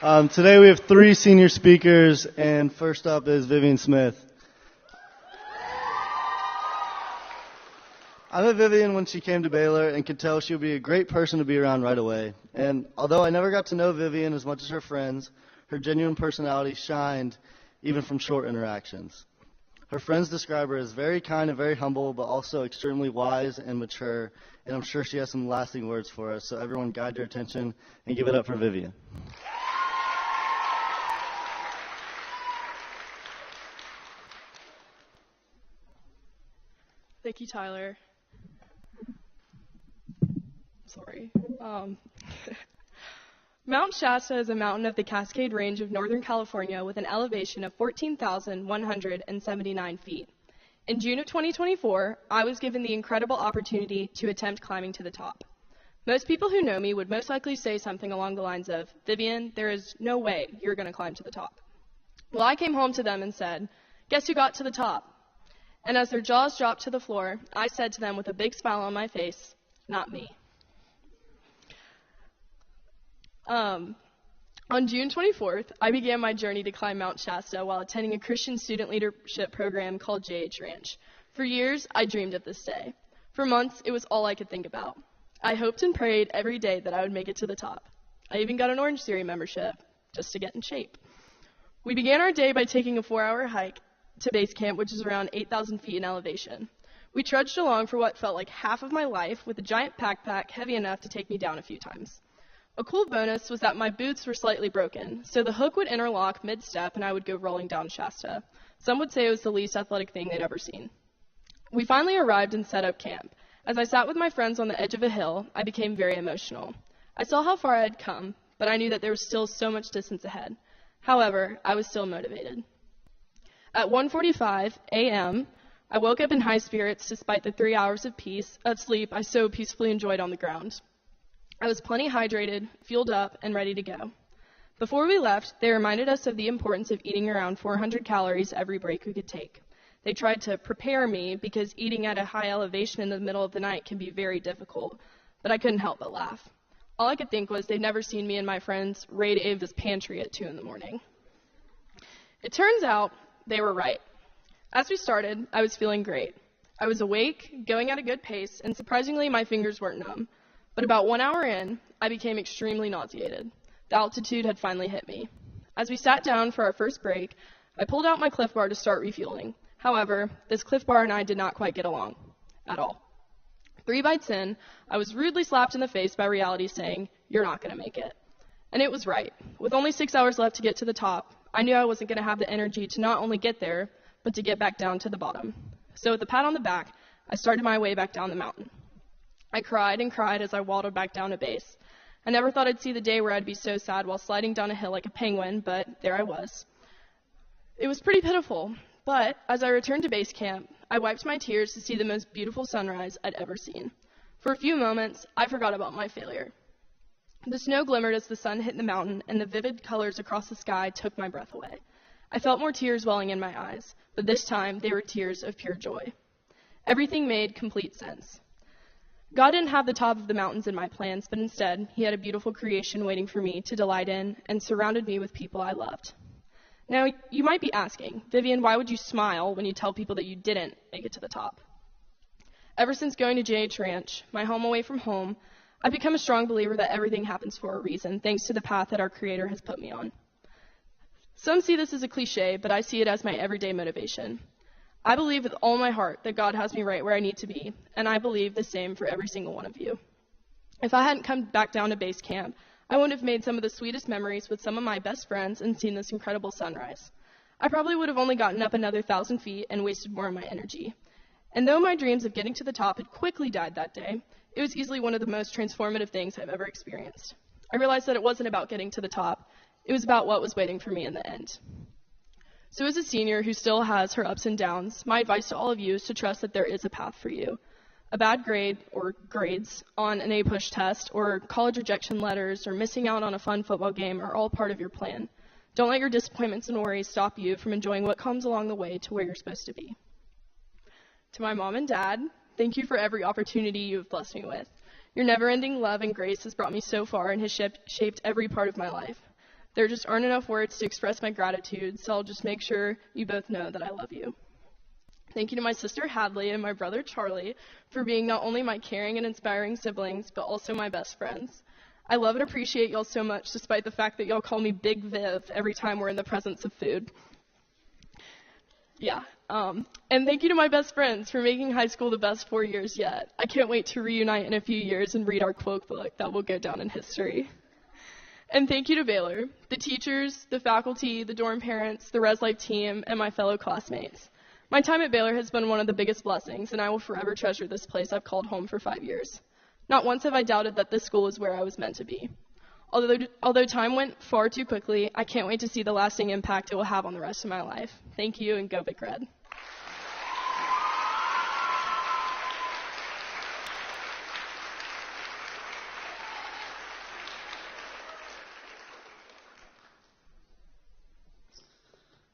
Today we have three senior speakers, and first up is Vivian Smith. I met Vivian when she came to Baylor and could tell she would be a great person to be around right away. And although I never got to know Vivian as much as her friends, her genuine personality shined even from short interactions. Her friends describe her as very kind and very humble, but also extremely wise and mature, and I'm sure she has some lasting words for us. So everyone guide your attention and give it up for Vivian. Thank you, Tyler. Sorry. Mount Shasta is a mountain of the Cascade Range of Northern California with an elevation of 14,179 feet. In June of 2024, I was given the incredible opportunity to attempt climbing to the top. Most people who know me would most likely say something along the lines of, "Vivian, there is no way you're going to climb to the top." Well, I came home to them and said, "Guess who got to the top?" And as their jaws dropped to the floor, I said to them with a big smile on my face, "Not me." On June 24th, I began my journey to climb Mount Shasta while attending a Christian student leadership program called JH Ranch. For years, I dreamed of this day. For months, it was all I could think about. I hoped and prayed every day that I would make it to the top. I even got an Orange Theory membership, just to get in shape. We began our day by taking a 4-hour hike to base camp, which is around 8,000 feet in elevation. We trudged along for what felt like half of my life with a giant backpack heavy enough to take me down a few times. A cool bonus was that my boots were slightly broken, so the hook would interlock mid-step and I would go rolling down Shasta. Some would say it was the least athletic thing they'd ever seen. We finally arrived and set up camp. As I sat with my friends on the edge of a hill, I became very emotional. I saw how far I had come, but I knew that there was still so much distance ahead. However, I was still motivated. At 1:45 a.m., I woke up in high spirits despite the 3 hours of sleep I so peacefully enjoyed on the ground. I was plenty hydrated, fueled up, and ready to go. Before we left, they reminded us of the importance of eating around 400 calories every break we could take. They tried to prepare me because eating at a high elevation in the middle of the night can be very difficult, but I couldn't help but laugh. All I could think was they'd never seen me and my friends raid Ava's pantry at 2 in the morning. It turns out they were right. As we started, I was feeling great. I was awake, going at a good pace, and surprisingly, my fingers weren't numb. But about 1 hour in, I became extremely nauseated. The altitude had finally hit me. As we sat down for our first break, I pulled out my Cliff Bar to start refueling. However, this Cliff Bar and I did not quite get along. At all. 3 bites in, I was rudely slapped in the face by reality saying, "You're not going to make it." And it was right. With only 6 hours left to get to the top, I knew I wasn't going to have the energy to not only get there, but to get back down to the bottom. So with a pat on the back, I started my way back down the mountain. I cried and cried as I waddled back down to base. I never thought I'd see the day where I'd be so sad while sliding down a hill like a penguin, but there I was. It was pretty pitiful, but as I returned to base camp, I wiped my tears to see the most beautiful sunrise I'd ever seen. For a few moments, I forgot about my failure. The snow glimmered as the sun hit the mountain, and the vivid colors across the sky took my breath away. I felt more tears welling in my eyes, but this time they were tears of pure joy. Everything made complete sense. God didn't have the top of the mountains in my plans, but instead, he had a beautiful creation waiting for me to delight in and surrounded me with people I loved. Now, you might be asking, "Vivian, why would you smile when you tell people that you didn't make it to the top?" Ever since going to JH Ranch, my home away from home, I've become a strong believer that everything happens for a reason, thanks to the path that our Creator has put me on. Some see this as a cliche, but I see it as my everyday motivation. I believe with all my heart that God has me right where I need to be, and I believe the same for every single one of you. If I hadn't come back down to base camp, I wouldn't have made some of the sweetest memories with some of my best friends and seen this incredible sunrise. I probably would have only gotten up another 1,000 feet and wasted more of my energy. And though my dreams of getting to the top had quickly died that day, it was easily one of the most transformative things I've ever experienced. I realized that it wasn't about getting to the top, it was about what was waiting for me in the end. So as a senior who still has her ups and downs, my advice to all of you is to trust that there is a path for you. A bad grade or grades on an A-push test or college rejection letters or missing out on a fun football game are all part of your plan. Don't let your disappointments and worries stop you from enjoying what comes along the way to where you're supposed to be. To my mom and dad, thank you for every opportunity you have blessed me with. Your never-ending love and grace has brought me so far and has shaped every part of my life. There just aren't enough words to express my gratitude, so I'll just make sure you both know that I love you. Thank you to my sister Hadley and my brother Charlie for being not only my caring and inspiring siblings, but also my best friends. I love and appreciate y'all so much, despite the fact that y'all call me Big Viv every time we're in the presence of food. Yeah. And thank you to my best friends for making high school the best 4 years yet. I can't wait to reunite in a few years and read our quote book that will go down in history. And thank you to Baylor, the teachers, the faculty, the dorm parents, the Res Life team, and my fellow classmates. My time at Baylor has been one of the biggest blessings, and I will forever treasure this place I've called home for 5 years. Not once have I doubted that this school is where I was meant to be. Although time went far too quickly, I can't wait to see the lasting impact it will have on the rest of my life. Thank you, and go Big Red.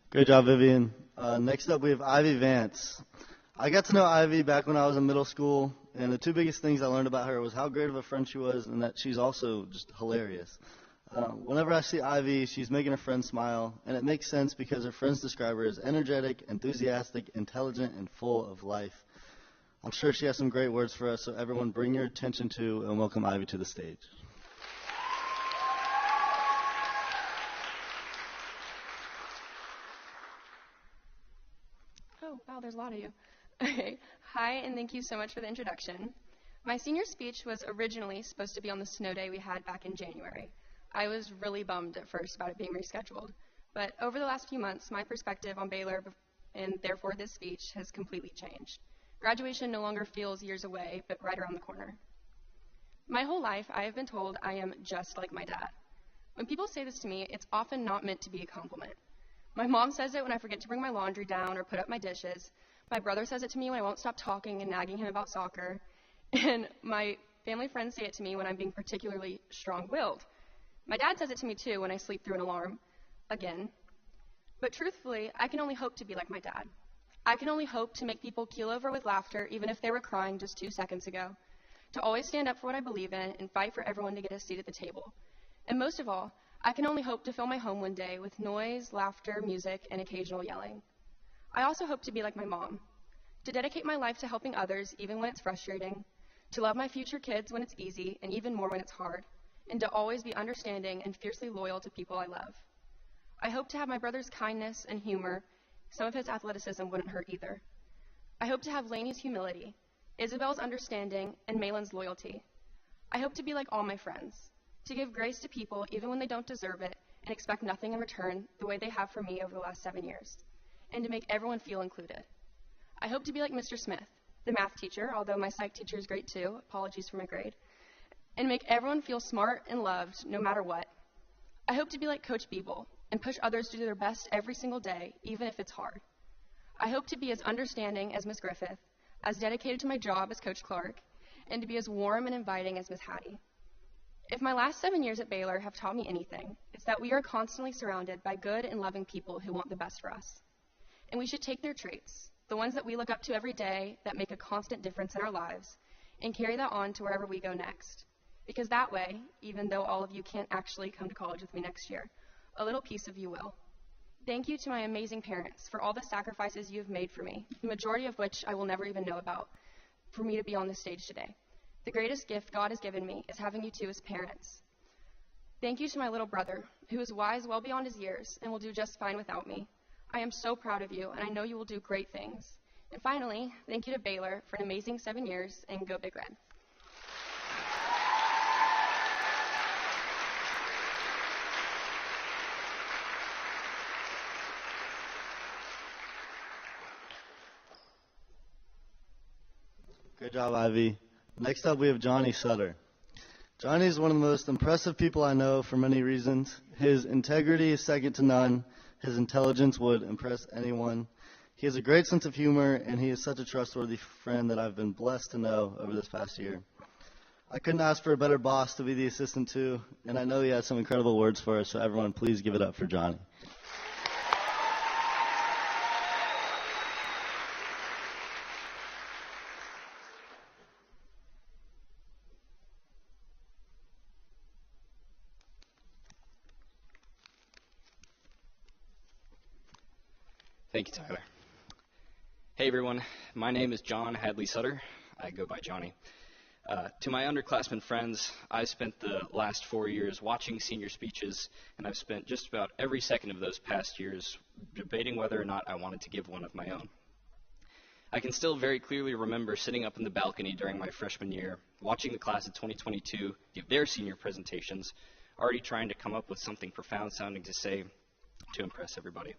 Great job, Vivian. Next up, we have Ivy Vance. I got to know Ivy back when I was in middle school, and the two biggest things I learned about her was how great of a friend she was and that she's also just hilarious. Whenever I see Ivy, she's making her friends smile, and it makes sense because her friends describe her as energetic, enthusiastic, intelligent, and full of life. I'm sure she has some great words for us, so everyone bring your attention to and welcome Ivy to the stage. Oh, wow, there's a lot of you. Okay. Hi, and thank you so much for the introduction. My senior speech was originally supposed to be on the snow day we had back in January. I was really bummed at first about it being rescheduled, but over the last few months, my perspective on Baylor and therefore this speech has completely changed. Graduation no longer feels years away, but right around the corner. My whole life, I have been told I am just like my dad. When people say this to me, it's often not meant to be a compliment. My mom says it when I forget to bring my laundry down or put up my dishes. My brother says it to me when I won't stop talking and nagging him about soccer. And my family friends say it to me when I'm being particularly strong-willed. My dad says it to me too when I sleep through an alarm, again. But truthfully, I can only hope to be like my dad. I can only hope to make people keel over with laughter even if they were crying just 2 seconds ago. To always stand up for what I believe in and fight for everyone to get a seat at the table. And most of all, I can only hope to fill my home one day with noise, laughter, music, and occasional yelling. I also hope to be like my mom, to dedicate my life to helping others even when it's frustrating, to love my future kids when it's easy and even more when it's hard, and to always be understanding and fiercely loyal to people I love. I hope to have my brother's kindness and humor. Some of his athleticism wouldn't hurt either. I hope to have Lainey's humility, Isabel's understanding, and Malin's loyalty. I hope to be like all my friends, to give grace to people even when they don't deserve it and expect nothing in return the way they have for me over the last 7 years, and to make everyone feel included. I hope to be like Mr. Smith, the math teacher, although my psych teacher is great too, apologies for my grade, and make everyone feel smart and loved no matter what. I hope to be like Coach Beeble and push others to do their best every single day, even if it's hard. I hope to be as understanding as Miss Griffith, as dedicated to my job as Coach Clark, and to be as warm and inviting as Miss Hattie. If my last 7 years at Baylor have taught me anything, it's that we are constantly surrounded by good and loving people who want the best for us. And we should take their traits, the ones that we look up to every day that make a constant difference in our lives, and carry that on to wherever we go next. Because that way, even though all of you can't actually come to college with me next year, a little piece of you will. Thank you to my amazing parents for all the sacrifices you have made for me, the majority of which I will never even know about, for me to be on this stage today. The greatest gift God has given me is having you two as parents. Thank you to my little brother, who is wise well beyond his years and will do just fine without me. I am so proud of you, and I know you will do great things. And finally, thank you to Baylor for an amazing 7 years, and go Big Red. Good job, Ivy. Next up, we have Johnny Sutter. Johnny is one of the most impressive people I know for many reasons. His integrity is second to none. His intelligence would impress anyone. He has a great sense of humor, and he is such a trustworthy friend that I've been blessed to know over this past year. I couldn't ask for a better boss to be the assistant to, and I know he has some incredible words for us, so everyone please give it up for Johnny. Thank you, Tyler. Hey everyone, my name is John Hadley Sutter. I go by Johnny. To my underclassmen friends, I spent the last 4 years watching senior speeches, and I've spent just about every second of those past years debating whether or not I wanted to give one of my own. I can still very clearly remember sitting up in the balcony during my freshman year, watching the class of 2022 give their senior presentations, already trying to come up with something profound sounding to say to impress everybody.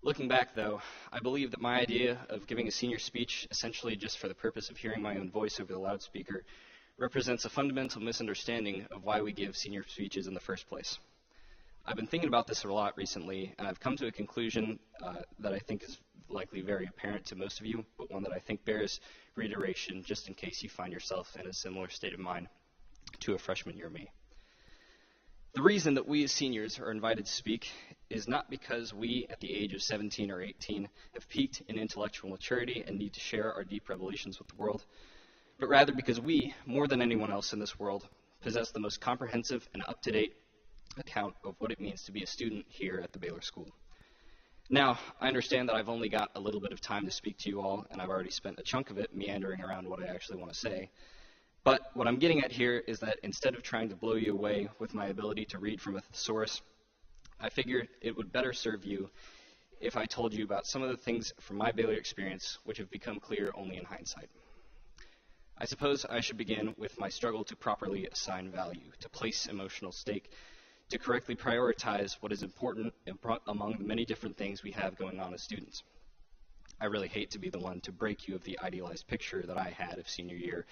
Looking back, though, I believe that my idea of giving a senior speech essentially just for the purpose of hearing my own voice over the loudspeaker represents a fundamental misunderstanding of why we give senior speeches in the first place. I've been thinking about this a lot recently, and I've come to a conclusion that I think is likely very apparent to most of you, but one that I think bears reiteration just in case you find yourself in a similar state of mind to a freshman year me. The reason that we as seniors are invited to speak is not because we, at the age of 17 or 18, have peaked in intellectual maturity and need to share our deep revelations with the world, but rather because we, more than anyone else in this world, possess the most comprehensive and up-to-date account of what it means to be a student here at the Baylor School. Now, I understand that I've only got a little bit of time to speak to you all, and I've already spent a chunk of it meandering around what I actually want to say. But what I'm getting at here is that instead of trying to blow you away with my ability to read from a thesaurus, I figured it would better serve you if I told you about some of the things from my Baylor experience which have become clear only in hindsight. I suppose I should begin with my struggle to properly assign value, to place emotional stake, to correctly prioritize what is important among the many different things we have going on as students. I really hate to be the one to break you of the idealized picture that I had of senior year,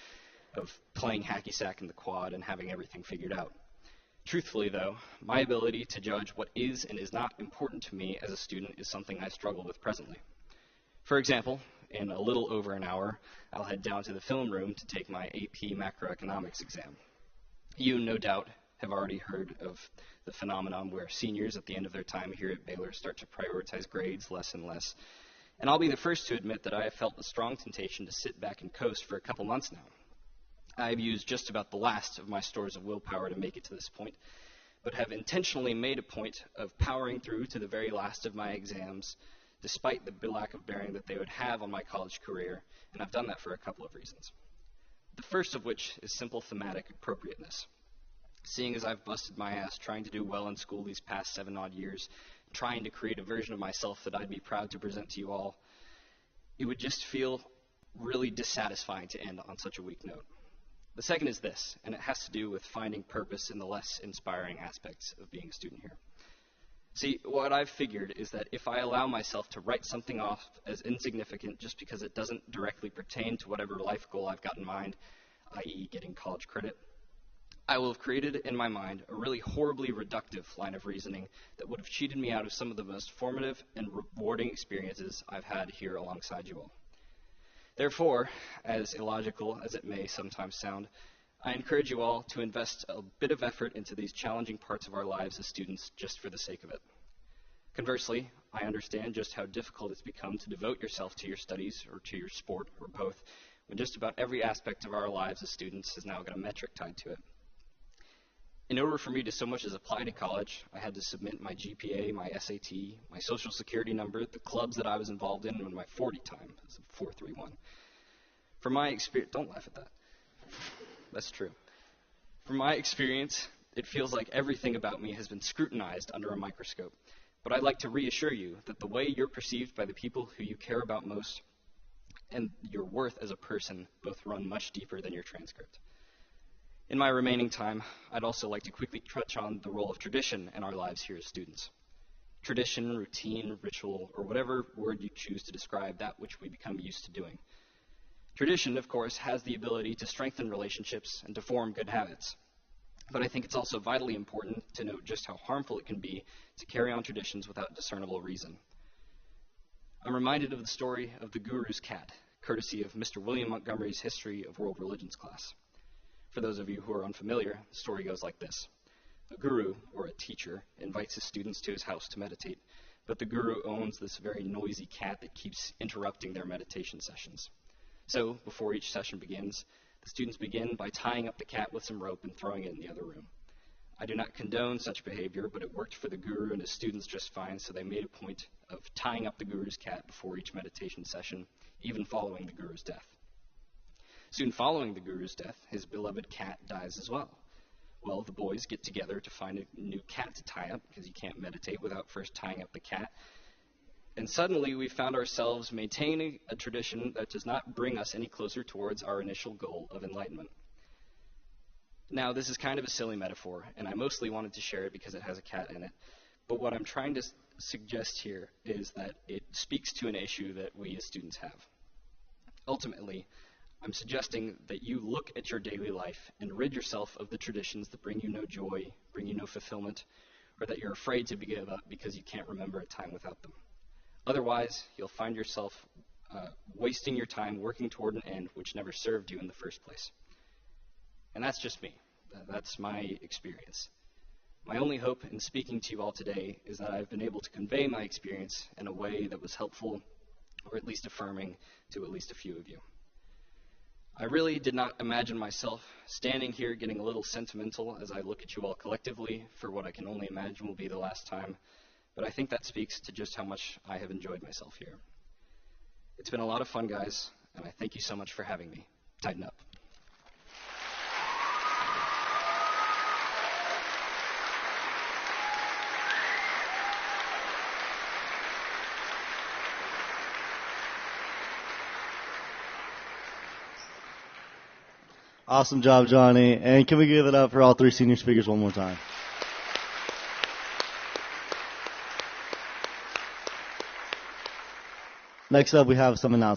of playing hacky sack in the quad and having everything figured out. Truthfully, though, my ability to judge what is and is not important to me as a student is something I struggle with presently. For example, in a little over an hour, I'll head down to the film room to take my AP macroeconomics exam. You, no doubt, have already heard of the phenomenon where seniors at the end of their time here at Baylor start to prioritize grades less and less. And I'll be the first to admit that I have felt a strong temptation to sit back and coast for a couple months now. I've used just about the last of my stores of willpower to make it to this point, but have intentionally made a point of powering through to the very last of my exams, despite the lack of bearing that they would have on my college career, and I've done that for a couple of reasons. The first of which is simple thematic appropriateness. Seeing as I've busted my ass trying to do well in school these past 7 odd years, trying to create a version of myself that I'd be proud to present to you all, it would just feel really dissatisfying to end on such a weak note. The second is this, and it has to do with finding purpose in the less inspiring aspects of being a student here. See, what I've figured is that if I allow myself to write something off as insignificant just because it doesn't directly pertain to whatever life goal I've got in mind, i.e. getting college credit, I will have created in my mind a really horribly reductive line of reasoning that would have cheated me out of some of the most formative and rewarding experiences I've had here alongside you all. Therefore, as illogical as it may sometimes sound, I encourage you all to invest a bit of effort into these challenging parts of our lives as students just for the sake of it. Conversely, I understand just how difficult it's become to devote yourself to your studies or to your sport or both, when just about every aspect of our lives as students has now got a metric tied to it. In order for me to so much as apply to college, I had to submit my GPA, my SAT, my social security number, the clubs that I was involved in, and my 40 time. It was 431. From my experience, don't laugh at that. That's true. From my experience, it feels like everything about me has been scrutinized under a microscope. But I'd like to reassure you that the way you're perceived by the people who you care about most and your worth as a person both run much deeper than your transcript. In my remaining time, I'd also like to quickly touch on the role of tradition in our lives here as students. Tradition, routine, ritual, or whatever word you choose to describe that which we become used to doing. Tradition, of course, has the ability to strengthen relationships and to form good habits. But I think it's also vitally important to note just how harmful it can be to carry on traditions without discernible reason. I'm reminded of the story of the guru's cat, courtesy of Mr. William Montgomery's History of World Religions class. For those of you who are unfamiliar, the story goes like this. A guru, or a teacher, invites his students to his house to meditate, but the guru owns this very noisy cat that keeps interrupting their meditation sessions. So, before each session begins, the students begin by tying up the cat with some rope and throwing it in the other room. I do not condone such behavior, but it worked for the guru and his students just fine, so they made a point of tying up the guru's cat before each meditation session, even following the guru's death. Soon following the guru's death, his beloved cat dies as well. Well, the boys get together to find a new cat to tie up, because you can't meditate without first tying up the cat. And suddenly we found ourselves maintaining a tradition that does not bring us any closer towards our initial goal of enlightenment. Now, this is kind of a silly metaphor, and I mostly wanted to share it because it has a cat in it. But what I'm trying to suggest here is that it speaks to an issue that we as students have. Ultimately, I'm suggesting that you look at your daily life and rid yourself of the traditions that bring you no joy, bring you no fulfillment, or that you're afraid to give up because you can't remember a time without them. Otherwise, you'll find yourself wasting your time working toward an end which never served you in the first place. And that's just me. That's my experience. My only hope in speaking to you all today is that I've been able to convey my experience in a way that was helpful, or at least affirming, to at least a few of you. I really did not imagine myself standing here getting a little sentimental as I look at you all collectively for what I can only imagine will be the last time, but I think that speaks to just how much I have enjoyed myself here. It's been a lot of fun, guys, and I thank you so much for having me. Tighten up. Awesome job, Johnny. And can we give it up for all three senior speakers one more time? Next up, we have some announcements.